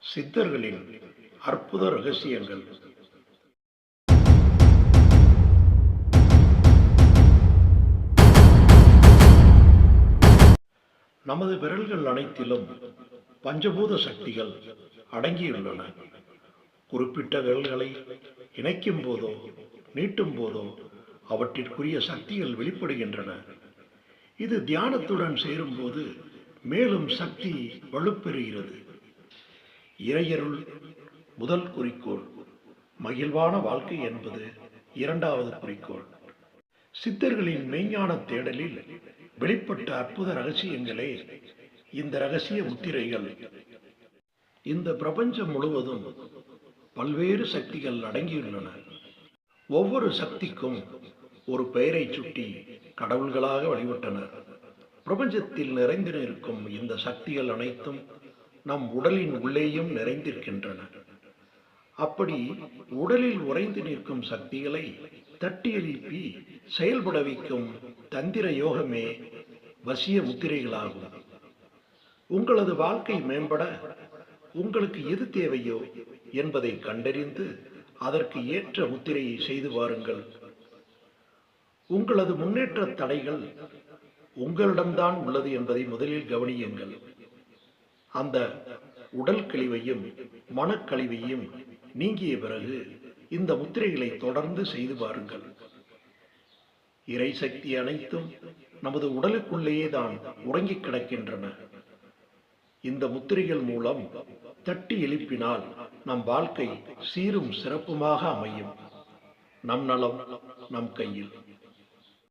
சித்தர்களின் அற்புத ரகசியங்கள். நமது விரல்கள் அனைத்திலும் பஞ்சபூத சக்திகள் அடங்கியுள்ளன. குறிப்பிட்ட விரல்களை இணைக்கும் போதோ நீட்டும் போதோ அவற்றிற்குரிய சக்திகள் வெளிப்படுகின்றன. இது தியானத்துடன் சேரும்போது மேலும் சக்தி வலுப்பெறுகிறது. இறையருள் முதல் குறிக்கோள், மகிழ்வான வாழ்க்கை என்பது இரண்டாவது குறிக்கோள். சித்தர்களின் மெய்ஞான தேடலில் வெளிப்பட்ட அற்புத ரகசியங்களே இந்த ரகசிய முத்திரைகள். இந்த பிரபஞ்சம் முழுவதும் பல்வேறு சக்திகள் அடங்கியுள்ளன. ஒவ்வொரு சக்திக்கும் ஒரு பெயரை சுட்டி கடவுள்களாக வழிபட்டனர். பிரபஞ்சத்தில் நிறைந்து நிற்கும் இந்த சக்திகள் அனைத்தும் நம் உடலின் உள்ளேயும் நிறைந்திருக்கின்றன. அப்படி உடலில் உறைந்து நிற்கும் சக்திகளை தட்டி எழுப்பி செயல்பட வைக்கும் தந்திர யோகமே வசிய முத்திரைகளாகும். உங்களது வாழ்க்கை மேம்பட உங்களுக்கு எது தேவையோ என்பதை கண்டறிந்து அதற்கு ஏற்ற முத்திரையை செய்து வாருங்கள். உங்களது முன்னேற்ற தடைகள் உங்களிடம்தான் உள்ளது என்பதை முதலில் கவனியுங்கள். அந்த உடல் கழிவையும் மனக்கழிவையும் நீங்கிய பிறகு இந்த முத்திரைகளை தொடர்ந்து செய்து பாருங்கள். இறை சக்தி அனைத்தும் நமது உடலுக்குள்ளேயே தான் உறங்கிக் கிடக்கின்றன. இந்த முத்திரைகள் மூலம் தட்டி எழுப்பினால் நம் வாழ்க்கை சீரும் சிறப்புமாக அமையும். நம் நலம் நம் கையில்.